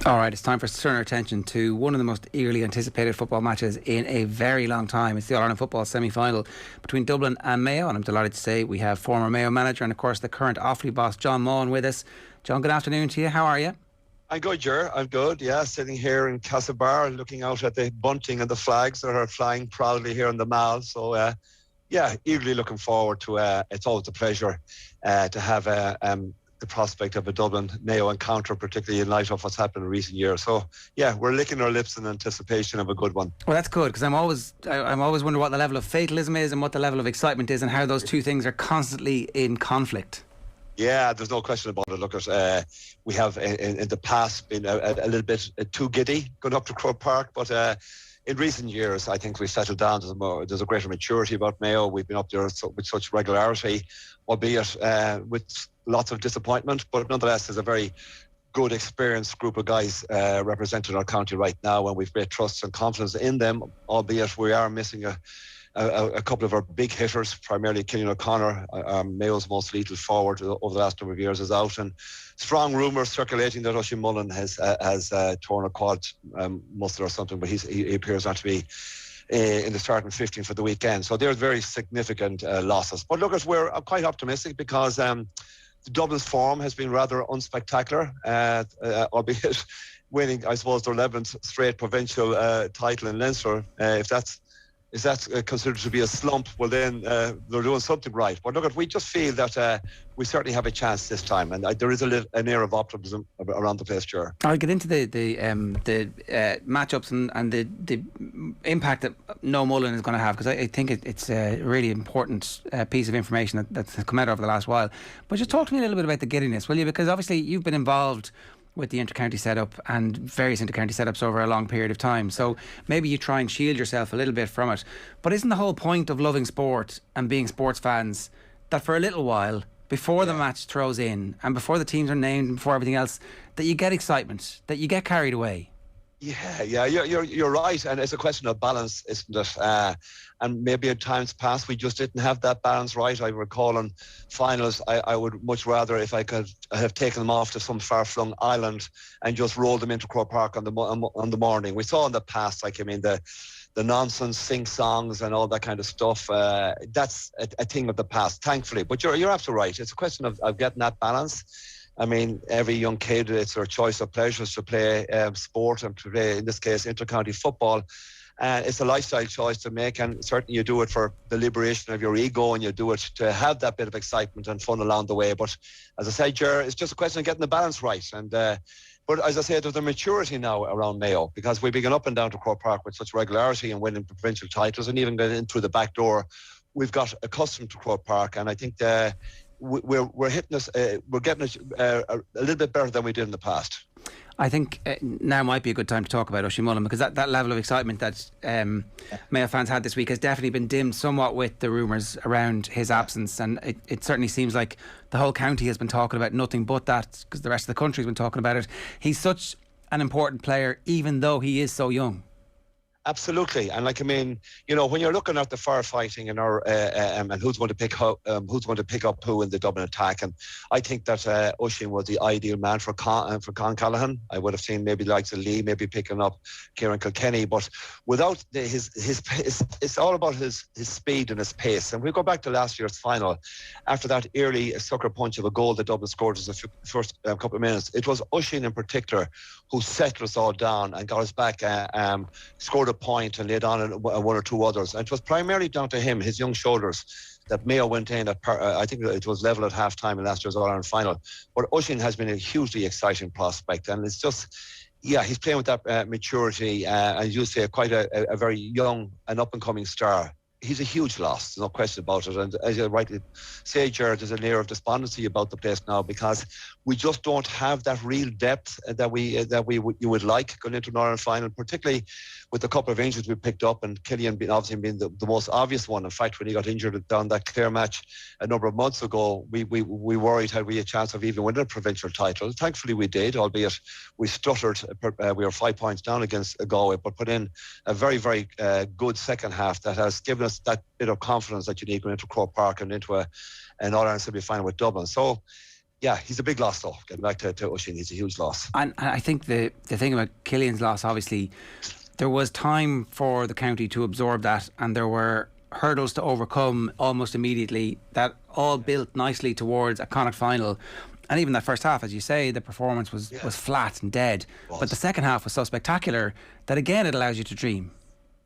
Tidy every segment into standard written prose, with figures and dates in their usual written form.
All right, it's time for us to turn our attention to one of the most eagerly anticipated football matches in a very long time. It's the All-Ireland Football semi-final between Dublin and Mayo, and I'm delighted to say we have former Mayo manager and of course the current Offaly boss, John Maughan, with us. John, good afternoon to you. How are you? I'm good, Ger. I'm good, yeah. Sitting here in Castlebar looking out at the bunting and the flags that are flying proudly here in the Mall. So, eagerly looking forward to it's always a pleasure to have the prospect of a Dublin Mayo encounter, particularly in light of what's happened in recent years. So, yeah, we're licking our lips in anticipation of a good one. Well, that's good, because I'm always wondering what the level of fatalism is and what the level of excitement is and how those two things are constantly in conflict. Yeah, there's no question about it. Look, we have in the past been a little bit too giddy going up to Croke Park, but in recent years, I think we've settled down. There's a greater maturity about Mayo. We've been up there with such regularity, albeit with lots of disappointment, but nonetheless, there's a very good, experienced group of guys representing our county right now, and we've great trust and confidence in them, albeit we are missing a couple of our big hitters, primarily Killian O'Connor, Mayo's most lethal forward over the last number of years, is out, and strong rumours circulating that Oisin Mullen has torn a quad muscle or something, but he appears not to be in the starting 15 for the weekend. So they're very significant losses. But look, we're quite optimistic because Dublin's form has been rather unspectacular, albeit winning, I suppose, their 11th straight provincial title in Leinster. If that's considered to be a slump, well then they're doing something right. But look, we just feel that we certainly have a chance this time, and there is an air of optimism around the place, Ger. I'll get into the matchups and the impact that no Mullen is going to have, because I think it's a really important piece of information that's come out over the last while. But just talk to me a little bit about the giddiness, will you? Because obviously you've been involved with the inter-county setup and various inter-county setups over a long period of time, so maybe you try and shield yourself a little bit from it. But isn't the whole point of loving sport and being sports fans that for a little while, before the match throws in and before the teams are named and before everything else, that you get excitement, that you get carried away? Yeah, you're right, and it's a question of balance, isn't it? And maybe at times past we just didn't have that balance right. I recall in finals, I would much rather, if I could, have taken them off to some far-flung island and just rolled them into Croke Park on the morning. We saw in the past, the nonsense sing-songs and all that kind of stuff. That's a thing of the past, thankfully. But you're absolutely right. It's a question of getting that balance. I mean, every young kid, it's their choice of pleasures to play sport and to play, in this case, inter-county football. And it's a lifestyle choice to make, and certainly you do it for the liberation of your ego, and you do it to have that bit of excitement and fun along the way. But as I said, Ger, it's just a question of getting the balance right. And but as I said, there's a maturity now around Mayo, because we've been up and down to Croke Park with such regularity and winning provincial titles, and even getting in through the back door. We've got accustomed to Croke Park, and I think we're hitting this. We're getting a little bit better than we did in the past. I think now might be a good time to talk about Oisin Mullen, because that level of excitement that Mayo fans had this week has definitely been dimmed somewhat with the rumours around his absence, and it certainly seems like the whole county has been talking about nothing but that, because the rest of the country has been talking about it. He's such an important player, even though he is so young. Absolutely, and when you're looking at the firefighting and who's going to pick up who in the Dublin attack, and I think that Oisin was the ideal man for Con Callahan. I would have seen maybe the likes of Lee maybe picking up Kieran Kilkenny, but without his it's all about his speed and his pace. And we go back to last year's final, after that early sucker punch of a goal that Dublin scored in the first couple of minutes. It was Oisin in particular who settled us all down and got us back, scored a point and laid on one or two others. And it was primarily down to him, his young shoulders, that Mayo went in at I think it was level at half-time in last year's All-Ireland final. But Oisin has been a hugely exciting prospect, and it's just, he's playing with that maturity, and you say quite a very young and up-and-coming star. He's a huge loss, there's no question about it. And as you rightly say, Jared, there's an air of despondency about the place now, because we just don't have that real depth that you would like going into an Ireland final, particularly with a couple of injuries we picked up, and Killian obviously being the most obvious one. In fact, when he got injured down that Clare match a number of months ago, we worried had we a chance of even winning a provincial title. Thankfully we did, albeit we stuttered. We were 5 points down against Galway, but put in a very, very good second half that has given us that bit of confidence that you need going into Croke Park and into an All-Ireland semi-final with Dublin. So yeah, he's a big loss though. Getting back to Oisín, he's a huge loss. And I think the thing about Killian's loss, obviously, there was time for the county to absorb that, and there were hurdles to overcome almost immediately that all built nicely towards a Connacht final. And even that first half, as you say, the performance was flat and dead. But the second half was so spectacular that, again, it allows you to dream.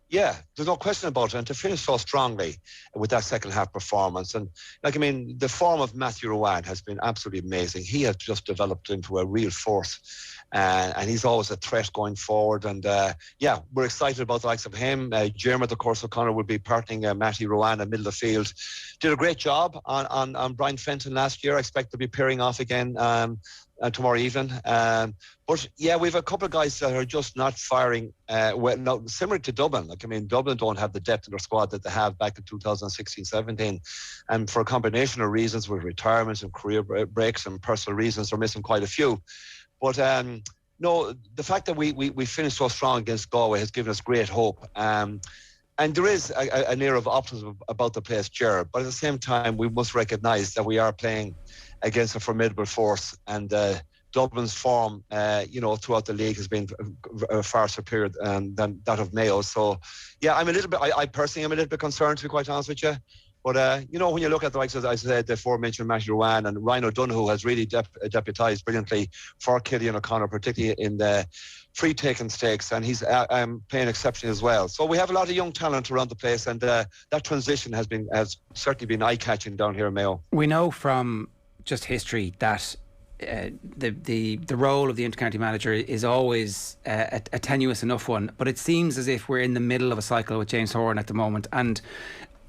Yeah, there's no question about it. And to finish so strongly with that second half performance. And, the form of Matthew Rowan has been absolutely amazing. He has just developed into a real force. And he's always a threat going forward. And, we're excited about the likes of him. Jeremy, of course, O'Connor will be partnering Matty Rowan in the middle of the field. Did a great job on Brian Fenton last year. I expect to be pairing off again tomorrow evening. But yeah, we have a couple of guys that are just not firing well. Now, similar to Dublin. Dublin don't have the depth in their squad that they have back in 2016-17. And for a combination of reasons, with retirements and career breaks and personal reasons, they're missing quite a few. But no, the fact that we finished so strong against Galway has given us great hope. And there is an air of optimism about the place, Gerard. But at the same time, we must recognise that we are playing against a formidable force. And Dublin's form, throughout the league has been far superior than that of Mayo. So, yeah, I personally am a little bit concerned, to be quite honest with you. But, when you look at the likes of, as I said, the aforementioned Matthew Rowan, and Ryan O'Donoghue has really deputised brilliantly for Killian O'Connor, particularly in the free-taking stakes, and he's playing exceptionally as well. So we have a lot of young talent around the place, and that transition has certainly been eye-catching down here in Mayo. We know from just history that the role of the intercounty manager is always a tenuous enough one, but it seems as if we're in the middle of a cycle with James Horan at the moment. And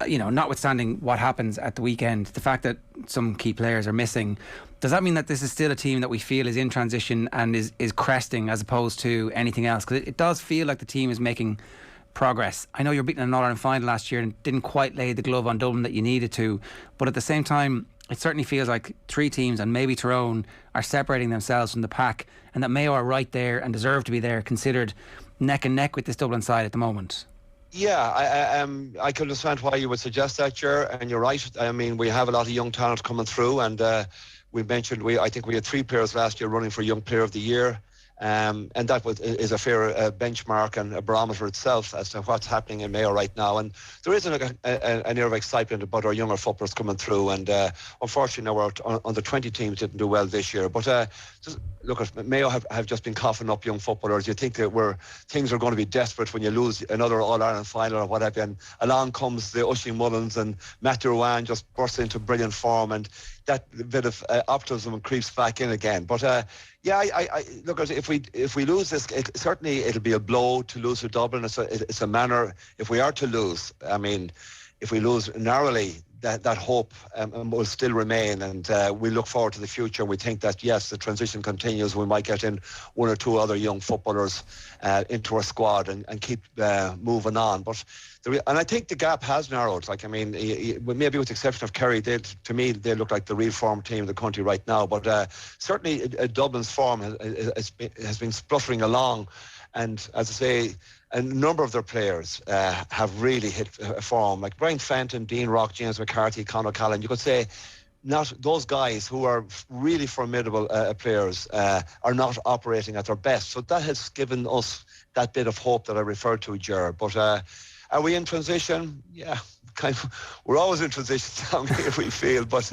notwithstanding what happens at the weekend, the fact that some key players are missing, does that mean that this is still a team that we feel is in transition and is cresting as opposed to anything else? Because it does feel like the team is making progress. I know you're beating an All-Ireland final last year and didn't quite lay the glove on Dublin that you needed to, but at the same time, it certainly feels like three teams and maybe Tyrone are separating themselves from the pack, and that Mayo are right there and deserve to be there, considered neck and neck with this Dublin side at the moment. Yeah, I can understand why you would suggest that, Ger, and you're right. We have a lot of young talent coming through, and we mentioned I think we had 3 players last year running for Young Player of the Year. And that is a fair benchmark and a barometer itself as to what's happening in Mayo right now. And there is an air of excitement about our younger footballers coming through. And unfortunately, our under 20 teams didn't do well this year. But look, Mayo have just been coughing up young footballers. You think that things are going to be desperate when you lose another All-Ireland final or whatever. And along comes the Oisín Mullins, and Matthew Rowan just bursts into brilliant form. And that bit of optimism creeps back in again. But I look at if we lose this, it'll be a blow to lose to Dublin. It's a manner. If we are to lose, if we lose narrowly, that hope will still remain, and we look forward to the future. We think that yes, the transition continues. We might get in 1 or 2 other young footballers into our squad and keep moving on. But and I think the gap has narrowed. Maybe with the exception of Kerry, to me they look like the real form team in the country right now. But certainly Dublin's form has been spluttering along. And as I say, a number of their players have really hit form, like Brian Fenton, Dean Rock, James McCarthy, Conor Callan. You could say not those guys who are really formidable players are not operating at their best. So that has given us that bit of hope that I referred to, Ger. But are we in transition? Yeah, we're always in transition down here, we feel. But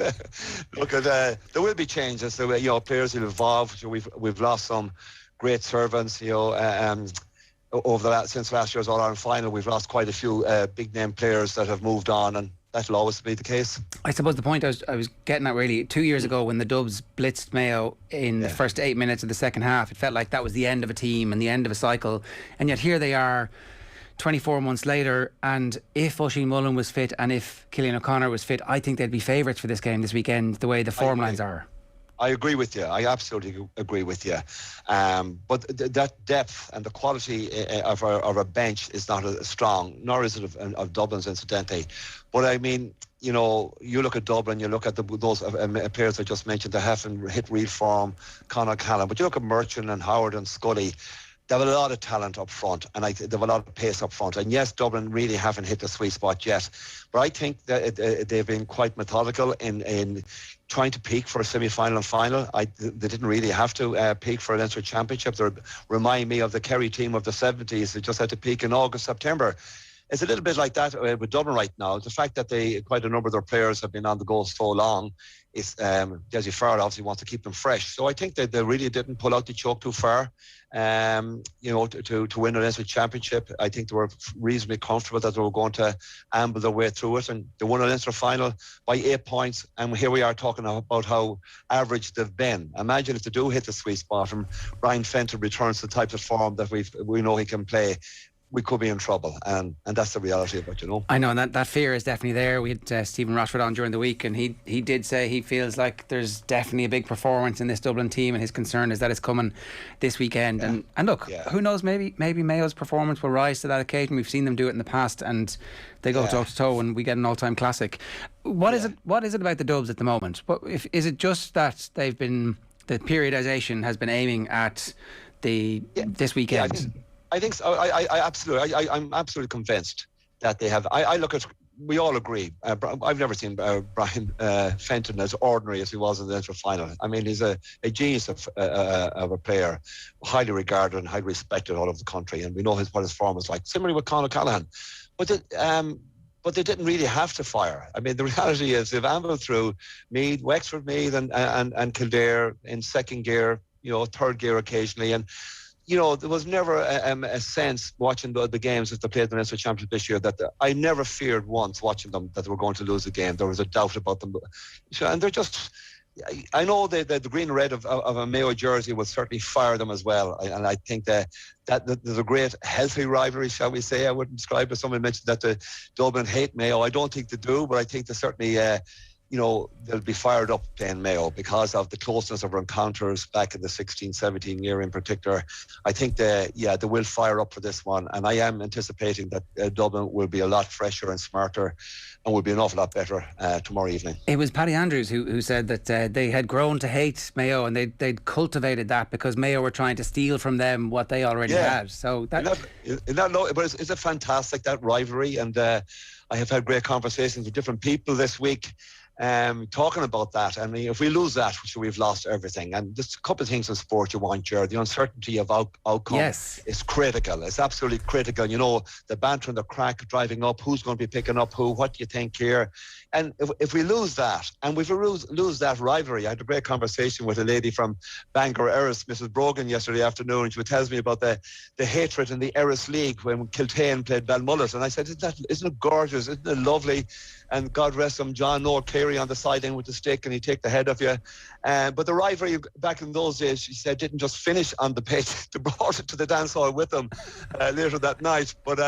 look, there will be changes. Players will evolve. We've lost some great servants, since last year's All-Ireland final. We've lost quite a few big name players that have moved on, and that'll always be the case. I suppose the point I was getting at really, 2 years ago when the Dubs blitzed Mayo in the first 8 minutes of the second half, it felt like that was the end of a team and the end of a cycle, and yet here they are 24 months later, and if Oisín Mullin was fit and if Killian O'Connor was fit, I think they'd be favourites for this game this weekend, the way the form lines are. I agree with you. I absolutely agree with you. But that depth and the quality of our bench is not as strong, nor is it of Dublin's, incidentally. But you look at Dublin, you look at those players I just mentioned that haven't hit real form, Conor Callan. But you look at Merchant and Howard and Scully. They have a lot of talent up front, and they have a lot of pace up front. And yes, Dublin really haven't hit the sweet spot yet, but I think that they've been quite methodical in trying to peak for a semi-final and final. They didn't really have to peak for a Leinster Championship. They remind me of the Kerry team of the 70s. They just had to peak in August, September. It's a little bit like that with Dublin right now. The fact that quite a number of their players have been on the go so long is, Dessie Farrell obviously wants to keep them fresh. So I think that they really didn't pull out the choke too far, to win a Leinster Championship. I think they were reasonably comfortable that they were going to amble their way through it, and they won a Leinster final by 8 points. And here we are talking about how average they've been. Imagine if they do hit the sweet spot and Ryan Fenton returns to the type of form that we know he can play. We could be in trouble, and that's the reality of it, I know, and that fear is definitely there. We had Stephen Rochford on during the week, and he did say he feels like there's definitely a big performance in this Dublin team, and his concern is that it's coming this weekend. Yeah. And look, who knows, maybe Mayo's performance will rise to that occasion. We've seen them do it in the past, and they go toe to toe, and we get an all-time classic. What is it about the Dubs at the moment? Is it just that the periodisation has been aiming at this weekend? Yeah, I think so. I'm absolutely convinced that they have. We all agree. I've never seen Brian Fenton as ordinary as he was in the Leinster final. I mean, he's a genius of a player, highly regarded and highly respected all over the country, and we know what his form was like. Similarly with Conor Callaghan, but they didn't really have to fire. I mean, the reality is they've ambled through Meath, Wexford, Meath, and Kildare in second gear, third gear occasionally, and. There was never a sense watching the games as they played the Leinster Championship this year that I never feared once watching them that they were going to lose the game. There was a doubt about them. And they're just... I know that the green and red of a Mayo jersey will certainly fire them as well. And I think that there's a great healthy rivalry, shall we say. I wouldn't describe it. Someone mentioned that the Dublin hate Mayo. I don't think they do, but I think they certainly... they'll be fired up playing Mayo because of the closeness of our encounters back in the 16-17 year in particular. I think they will fire up for this one, and I am anticipating that Dublin will be a lot fresher and smarter and will be an awful lot better tomorrow evening. It was Paddy Andrews who said that they had grown to hate Mayo, and they'd cultivated that because Mayo were trying to steal from them what they already had. So but it's a fantastic, that rivalry, and I have had great conversations with different people this week talking about that. I mean, if we lose that, we've lost everything. And there's a couple of things in sport you want, Jared. The uncertainty of outcome is critical. It's absolutely critical. The banter and the crack driving up, who's going to be picking up who, what do you think here? And if we lose that, and if we lose that rivalry, I had a great conversation with a lady from Bangor Erris, Mrs. Brogan, yesterday afternoon, and she tells me about the hatred in the Erris League when Kiltane played Balmullet. And I said, isn't it gorgeous? Isn't it lovely? And God rest him, John Noel Carey on the side end with the stick, and he'd take the head of you. But the rivalry back in those days, she said, didn't just finish on the pitch. They brought it to the dance hall with them later that night. But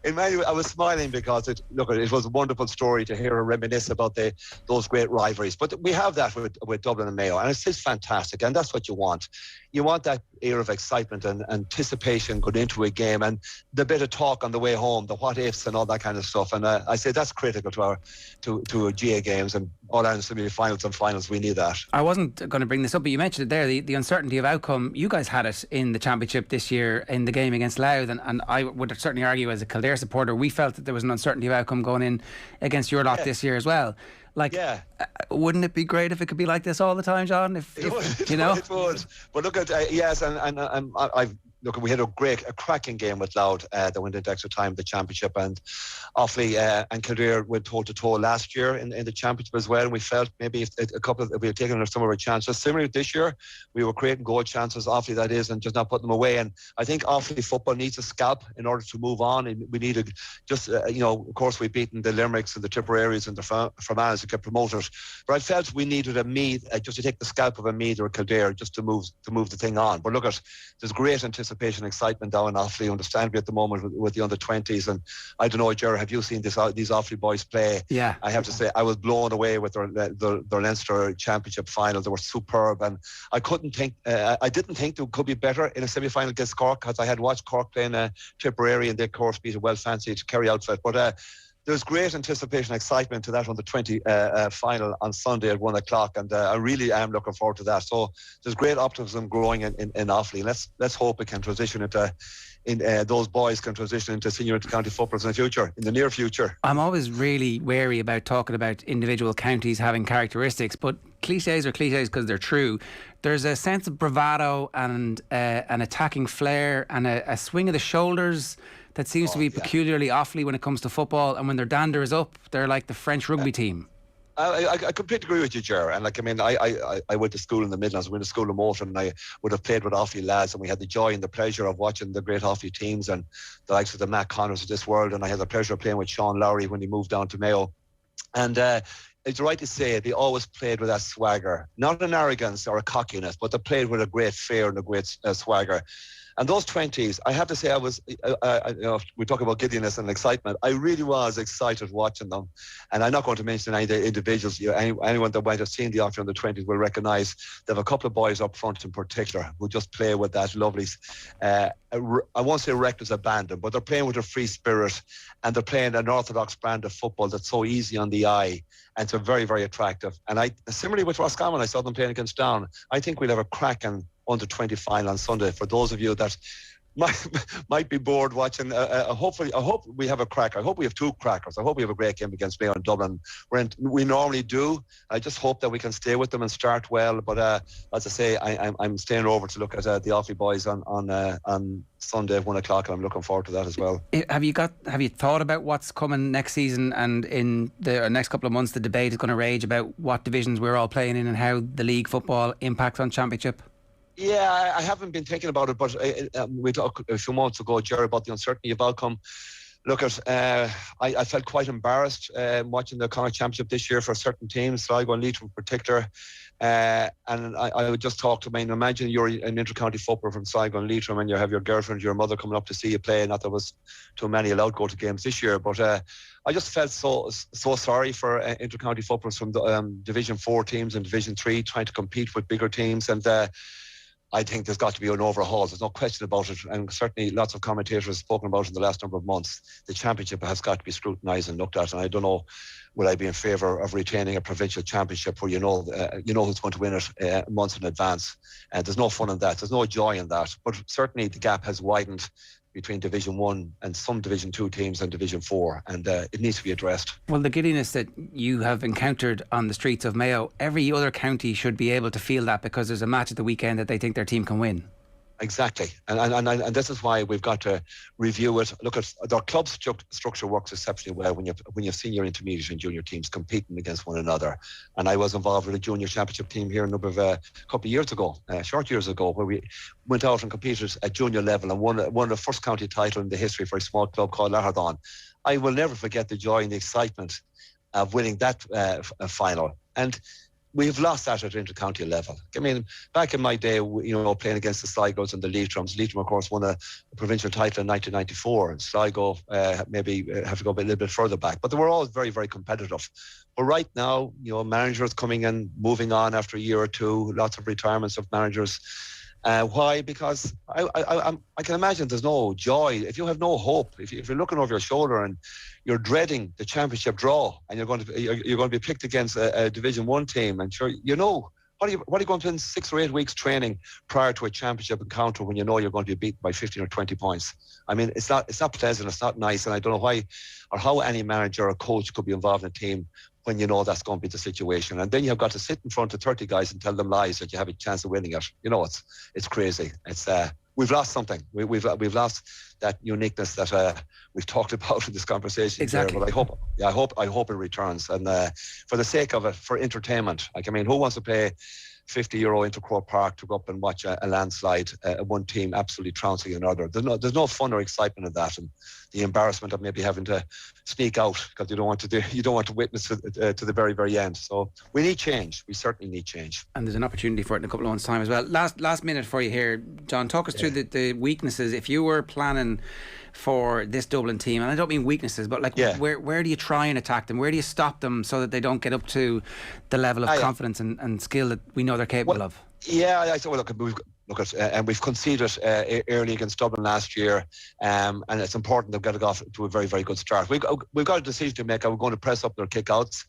in many ways, I was smiling because it was a wonderful story to hear her reminisce about those great rivalries. But we have that with Dublin and Mayo, and it's just fantastic, and that's what you want. You want that air of excitement and anticipation going into a game, and the bit of talk on the way home, the what ifs and all that kind of stuff. And I say that's critical to GA games and all Ireland semi-finals and finals. We need that. I wasn't going to bring this up, but you mentioned it there, the uncertainty of outcome. You guys had it in the championship this year in the game against Louth, and I would certainly argue as a Kildare supporter, we felt that there was an uncertainty of outcome going in against your lot this year as well. Wouldn't it be great if it could be like this all the time, John? It would. But look at we had a cracking game with Louth that went into extra time, the championship, and Offaly and Kildare went toe to toe last year in the championship as well. And we felt maybe if we had taken some of our chances, similarly this year, we were creating goal chances, Offaly that is, and just not putting them away. And I think Offaly football needs a scalp in order to move on. And we needed of course, we've beaten the Limericks and the Tipperaries and the Fermanagh to get promoted. But I felt we needed a Meath, just to take the scalp of a Meath or a Kildare, just to move the thing on. But look, there's great anticipation, excitement down in Offaly, understandably at the moment with the under-20s. And I don't know, Gerard, have you seen these Offaly boys play? Yeah. I have to say, I was blown away with their Leinster Championship final. They were superb, and I didn't think they could be better in a semi-final against Cork, because I had watched Cork playing Tipperary, and they, of course, beat a well-fancied Kerry outfit. But there's great anticipation, excitement to that on the 20 final on Sunday at 1 o'clock, and I really am looking forward to that. So there's great optimism growing in Offaly. Let's hope it can transition into those boys can transition into senior county footballers in the near future. I'm always really wary about talking about individual counties having characteristics, but cliches are cliches because they're true. There's a sense of bravado and an attacking flair and a swing of the shoulders that seems to be peculiarly Offaly when it comes to football. And when their dander is up, they're like the French rugby team. I completely agree with you, Ger. And I went to school in the Midlands. I went to school in Maughan, and I would have played with Offaly lads, and we had the joy and the pleasure of watching the great Offaly teams and the likes of the Matt Connors of this world. And I had the pleasure of playing with Sean Lowry when he moved down to Mayo. And it's right to say they always played with that swagger, not an arrogance or a cockiness, but they played with a great flair and a great swagger. And those 20s, I have to say, we talk about giddiness and excitement. I really was excited watching them. And I'm not going to mention any of the individuals. Anyone that might have seen the Offaly under 20s will recognise they have a couple of boys up front in particular who just play with that lovely, I won't say reckless abandon, but they're playing with a free spirit, and they're playing an orthodox brand of football that's so easy on the eye, and so very, very attractive. And similarly with Roscommon, I saw them playing against Down. I think we'll have a cracking under 20 final on Sunday. For those of you that might be bored watching, hopefully, I hope we have a cracker. I hope we have two crackers. I hope we have a great game against Mayo and Dublin. We normally do. I just hope that we can stay with them and start well. But as I say, I'm staying over to look at the Offaly boys on Sunday at 1 o'clock, and I'm looking forward to that as well. Have you thought about what's coming next season, and in the next couple of months the debate is going to rage about what divisions we're all playing in and how the league football impacts on Championship? Yeah, I haven't been thinking about it, but we talked a few months ago, Jerry, about the uncertainty of outcome. Look, I felt quite embarrassed watching the Connacht Championship this year for certain teams, Sligo and Leitrim in particular. And I would just talk to me, and imagine you're an inter-county footballer from Sligo and Leitrim, and you have your girlfriend, your mother coming up to see you play. Not that there was too many allowed go to games this year, but I just felt so sorry for inter-county footballers from the Division 4 teams and Division 3 trying to compete with bigger teams. And I think there's got to be an overhaul. There's no question about it. And certainly lots of commentators have spoken about it in the last number of months. The championship has got to be scrutinised and looked at. And I don't know, will I be in favour of retaining a provincial championship where you know who's going to win it months in advance. And there's no fun in that. There's no joy in that. But certainly the gap has widened between Division 1 and some Division 2 teams and Division 4, and it needs to be addressed. Well, the giddiness that you have encountered on the streets of Mayo, every other county should be able to feel that, because there's a match at the weekend that they think their team can win. Exactly, and this is why we've got to review it. Look at our club structure works exceptionally well when you've senior, intermediate and junior teams competing against one another. And I was involved with a junior championship team here a couple of years ago, short years ago, where we went out and competed at junior level and won the first county title in the history for a small club called Lahardon. I will never forget the joy and the excitement of winning that final. And we've lost that at inter-county level. I mean, back in my day, playing against the Sligos and the Leitrims. Leitrim, of course, won a provincial title in 1994, and Sligo maybe have to go a little bit further back. But they were all very, very competitive. But right now, managers coming in, moving on after a year or two, lots of retirements of managers. Why? Because I can imagine there's no joy. If you have no hope, if you're looking over your shoulder and you're dreading the championship draw, and you're going to be picked against a Division 1 team, and sure, what are you going to spend 6 or 8 weeks training prior to a championship encounter when you know you're going to be beaten by 15 or 20 points? I mean, it's not pleasant, it's not nice, and I don't know why or how any manager or coach could be involved in a team when you know that's going to be the situation. And then you have got to sit in front of 30 guys and tell them lies that you have a chance of winning it. It's crazy. It's we've lost something. We've lost that uniqueness that we've talked about in this conversation. Exactly. There. But I hope it returns. And for the sake of it, for entertainment, who wants to pay €50 into Croke Park to go up and watch a landslide, one team absolutely trouncing another? There's no fun or excitement in that, and the embarrassment of maybe having to sneak out because you don't want to witness to the very, very end. So we need change. We certainly need change. And there's an opportunity for it in a couple of months' time as well. Last minute for you here, John. Talk us through the weaknesses. If you were planning for this Dublin team, and I don't mean weaknesses, but where do you try and attack them? Where do you stop them so that they don't get up to the level of confidence and skill that we know they're capable of? Yeah, I thought, and we've conceded early against Dublin last year, and it's important they've got to go off to a very, very good start. We've got a decision to make. Are we going to press up their kick-outs?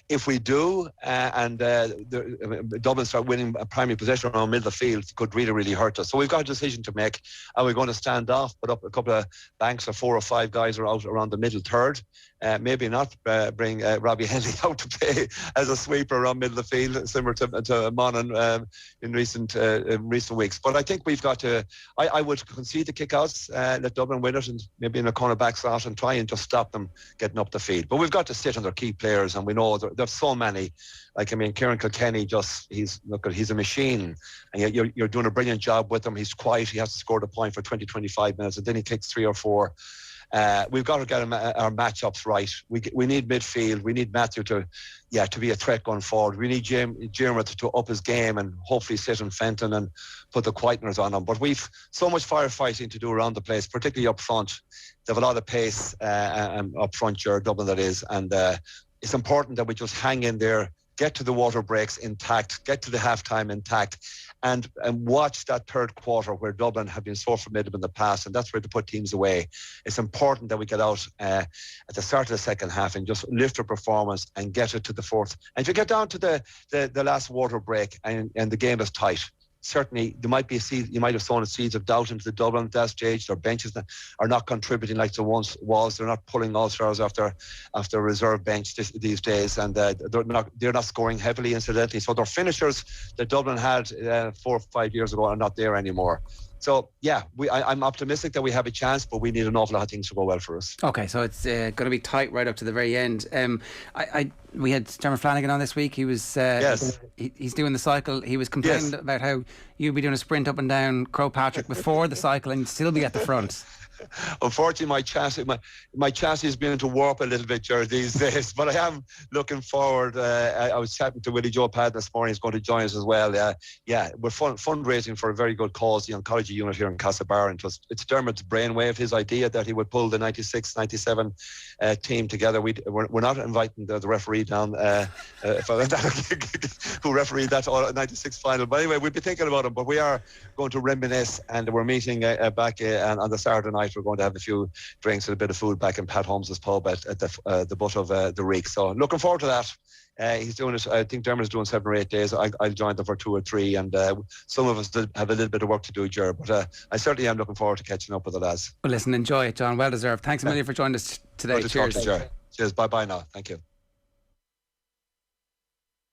If we do, and Dublin start winning a primary possession around middle of the field, it could really, really hurt us. So we've got a decision to make. Are we going to stand off, put up a couple of banks of 4 or 5 guys are out around the middle third, maybe not bring Robbie Henley out to play as a sweeper around middle of the field, similar to Maughan in recent weeks. But I think we've got to. I would concede the kickouts, let Dublin win it, and maybe in a corner back slot, and try and just stop them getting up the field. But we've got to sit on their key players, and we know there's so many. Kieran Kilkenny, he's a machine, and you're doing a brilliant job with him. He's quiet. He has to score the point for 20-25 minutes, and then he kicks 3 or 4. We've got to get our matchups right. We need midfield. We need Matthew to be a threat going forward. We need Jeremy to up his game and hopefully sit in Fenton and put the quietners on him. But we've so much firefighting to do around the place, particularly up front. They have a lot of pace up front, Dublin that is, and it's important that we just hang in there, get to the water breaks intact, get to the halftime intact, and watch that third quarter where Dublin have been so formidable in the past, and that's where to put teams away. It's important that we get out at the start of the second half and just lift our performance and get it to the fourth. And if you get down to the last water break and the game is tight, certainly there might be you might have sown seeds of doubt into the Dublin at that stage. Their benches are not contributing like they once was. They're not pulling all stars after reserve bench these days, and they're not scoring heavily, incidentally. So their finishers that Dublin had 4 or 5 years ago are not there anymore. So, I'm optimistic that we have a chance, but we need an awful lot of things to go well for us. Okay, so it's going to be tight right up to the very end. We had Dermot Flanagan on this week. He was yes. He's doing the cycle. He was complaining about how you'd be doing a sprint up and down Croagh Patrick before the cycle and still be at the front. Unfortunately, my chassis is beginning to warp a little bit, Jared, these days. But I am looking forward. I was chatting to Willie Joe Pad this morning. He's going to join us as well. We're fundraising for a very good cause, the oncology unit here in Castlebar. And it's Dermot's brainwave, his idea that he would pull the 96, 97 team together. We're not inviting the referee down, who refereed that 96 final. But anyway, we'll be thinking about him. But we are going to reminisce, and we're meeting back on the Saturday night. We're going to have a few drinks and a bit of food back in Pat Holmes's pub at the butt of the Reek. So looking forward to that. He's doing it. I think Dermot is doing 7 or 8 days. I'll join them for 2 or 3, and some of us have a little bit of work to do, Ger. But I certainly am looking forward to catching up with the lads. Well, listen, enjoy it, John. Well deserved. Thanks a million for joining us today. Cheers. Cheers. Bye now. Thank you.